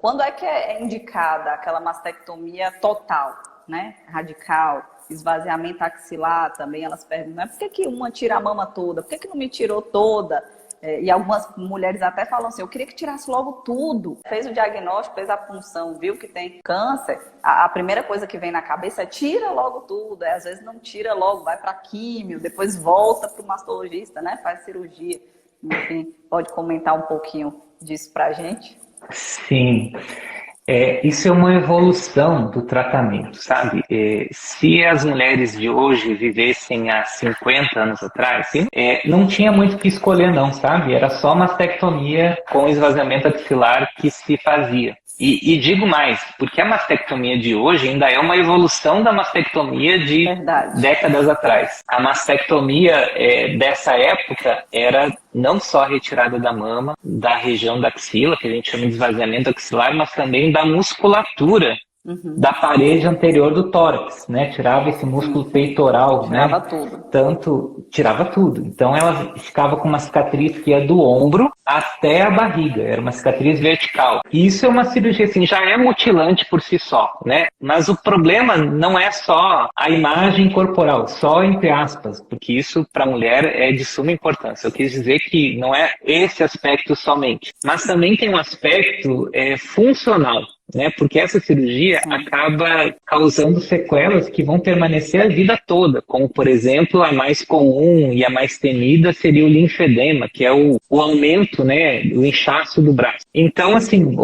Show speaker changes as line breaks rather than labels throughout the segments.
Quando é que é indicada aquela mastectomia total, né? Radical, esvaziamento axilar também, elas perguntam, né? Por que que uma tira a mama toda? Por que que não me tirou toda? E algumas mulheres até falam assim, eu queria que tirasse logo tudo. Fez o diagnóstico, fez a punção, viu que tem câncer, a primeira coisa que vem na cabeça é tira logo tudo. Às vezes não tira logo, vai para químio, depois volta para o mastologista, né? Faz cirurgia. Enfim, pode comentar um pouquinho disso pra gente?
Sim. Isso é uma evolução do tratamento, sabe? Se as mulheres de hoje vivessem há 50 anos atrás, não tinha muito o que escolher não, sabe? Era só mastectomia com esvaziamento axilar que se fazia. E digo mais, porque a mastectomia de hoje ainda é uma evolução da mastectomia de décadas atrás. A mastectomia dessa época era não só a retirada da mama, da região da axila, que a gente chama de esvaziamento axilar, mas também da musculatura da parede anterior do tórax, né? Tirava esse músculo peitoral,
tirava
né?
tudo.
Tirava tudo. Então ela ficava com uma cicatriz que ia do ombro até a barriga, era uma cicatriz vertical. E isso é uma cirurgia, assim, já é mutilante por si só, né? Mas o problema não é só a imagem corporal, só entre aspas, porque isso para a mulher é de suma importância. Eu quis dizer que não é esse aspecto somente, mas também tem um aspecto funcional, né? Porque essa cirurgia acaba causando sequelas que vão permanecer a vida toda, como, por exemplo, a mais comum e a mais temida seria o linfedema, que é o aumento, né, o inchaço do braço. Então, assim,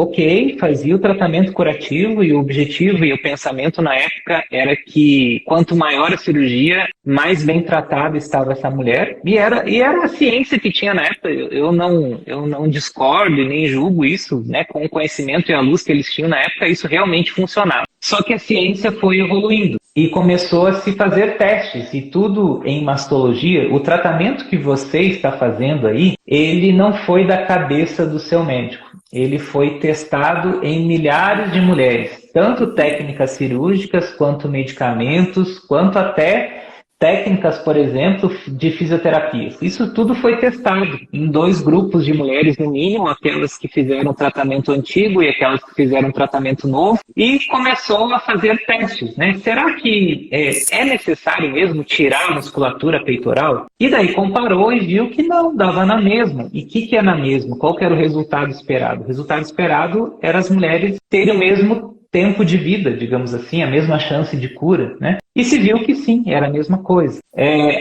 fazia o tratamento curativo e o objetivo e o pensamento na época era que quanto maior a cirurgia, mais bem tratada estava essa mulher. E era a ciência que tinha na época. Eu não discordo e nem julgo isso, né, com o conhecimento e a luz que eles tinham na época, isso realmente funcionava. Só que a ciência foi evoluindo e começou a se fazer testes, e tudo em mastologia. O tratamento que você está fazendo aí, ele não foi da cabeça do seu médico. Ele foi testado em milhares de mulheres, tanto técnicas cirúrgicas, quanto medicamentos, quanto até técnicas, por exemplo, de fisioterapia. Isso tudo foi testado em 2 grupos de mulheres, no mínimo, aquelas que fizeram tratamento antigo e aquelas que fizeram tratamento novo, e começou a fazer testes, né? Será que é necessário mesmo tirar a musculatura peitoral? E daí comparou e viu que não, dava na mesma. E o que é na mesma? Qual que era o resultado esperado? O resultado esperado era as mulheres terem o mesmo tempo de vida, digamos assim, a mesma chance de cura, né? E se viu que sim, era a mesma coisa.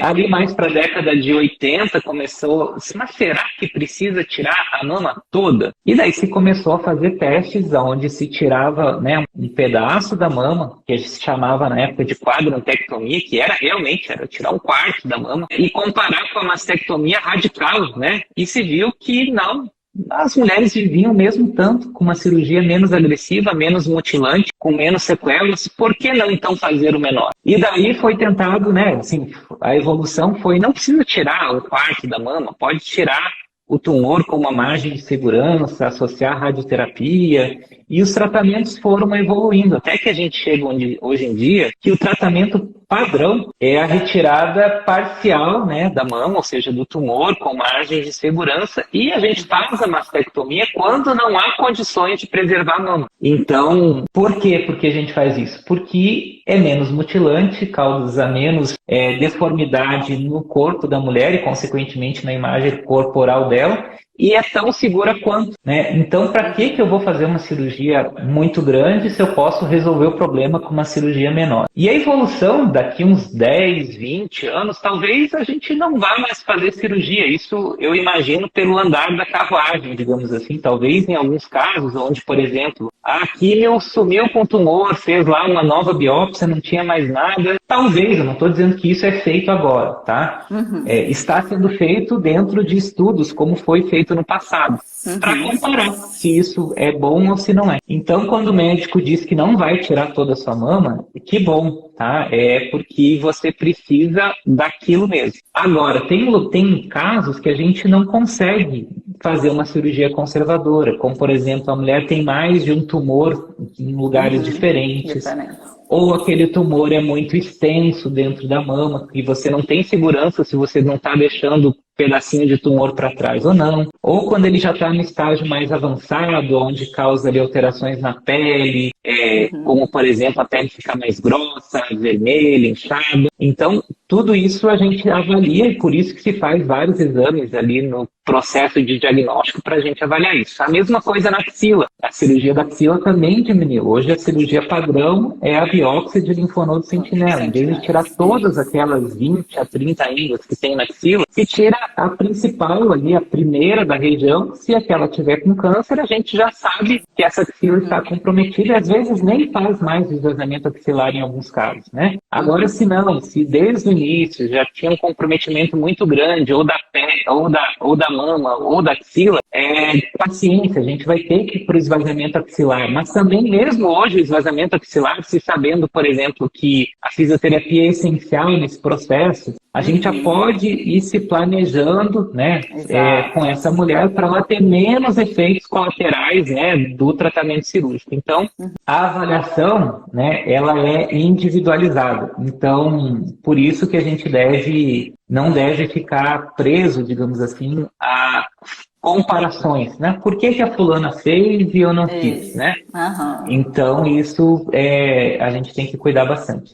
Ali mais para a década de 80 começou, mas será que precisa tirar a mama toda? E daí se começou a fazer testes onde se tirava, né, um pedaço da mama, que a gente chamava na época de quadrantectomia, que era tirar um quarto da mama, e comparar com a mastectomia radical, né? E se viu que não, as mulheres viviam mesmo tanto, com uma cirurgia menos agressiva, menos mutilante, com menos sequelas. Por que não então fazer o menor? E daí foi tentado, né, assim, a evolução foi, não precisa tirar o quarto da mama, pode tirar o tumor com uma margem de segurança, associar radioterapia, e os tratamentos foram evoluindo, até que a gente chega hoje em dia, que o tratamento padrão é a retirada parcial, né, da mama, ou seja, do tumor, com margem de segurança, e a gente faz a mastectomia quando não há condições de preservar a mama. Então, por quê? Porque a gente faz isso? Porque é menos mutilante, causa menos deformidade no corpo da mulher e, consequentemente, na imagem corporal dela, e é tão segura quanto, né? Então, para que eu vou fazer uma cirurgia muito grande se eu posso resolver o problema com uma cirurgia menor? E a evolução, daqui uns 10, 20 anos, talvez a gente não vá mais fazer cirurgia. Isso eu imagino pelo andar da carruagem, digamos assim. Talvez em alguns casos, onde, por exemplo, a químio sumiu com tumor, fez lá uma nova biópsia, não tinha mais nada. Talvez, eu não estou dizendo que isso é feito agora, tá? Está sendo feito dentro de estudos, como foi feito no passado, para comparar se isso é bom ou se não é. Então, quando o médico diz que não vai tirar toda a sua mama, que bom, tá? É porque você precisa daquilo mesmo. Agora, tem casos que a gente não consegue fazer uma cirurgia conservadora, como, por exemplo, a mulher tem mais de um tumor em lugares diferentes. Ou aquele tumor é muito extenso dentro da mama e você não tem segurança se você não está deixando pedacinho de tumor para trás ou não, ou quando ele já está no estágio mais avançado, onde causa ali alterações na pele, como por exemplo a pele ficar mais grossa, vermelha, inchada. Então, tudo isso a gente avalia e por isso que se faz vários exames ali no processo de diagnóstico para a gente avaliar isso. A mesma coisa na axila. A cirurgia da axila também diminuiu. Hoje a cirurgia padrão é a biópsia de linfonodo sentinela. Em vez de tirar todas aquelas 20 a 30 ínguas que tem na axila, se tira a principal ali, a primeira da região. Se aquela tiver com câncer, a gente já sabe que essa axila está comprometida e às vezes nem faz mais esvaziamento axilar em alguns casos, né? Agora, se não, se desde o início já tinha um comprometimento muito grande, ou da pele, ou da mama, ou da axila, paciência, a gente vai ter que ir para o esvaziamento axilar. Mas também, mesmo hoje, o esvaziamento axilar, se sabendo, por exemplo, que a fisioterapia é essencial nesse processo, a gente já pode ir se planejando, né, com essa mulher para ela ter menos efeitos colaterais, né, do tratamento cirúrgico. Então, a avaliação, né, ela é individualizada. Então, por isso que a gente não deve ficar preso, digamos assim, a comparações, né? Por que a fulana fez e eu não fiz, né? Então, isso a gente tem que cuidar bastante.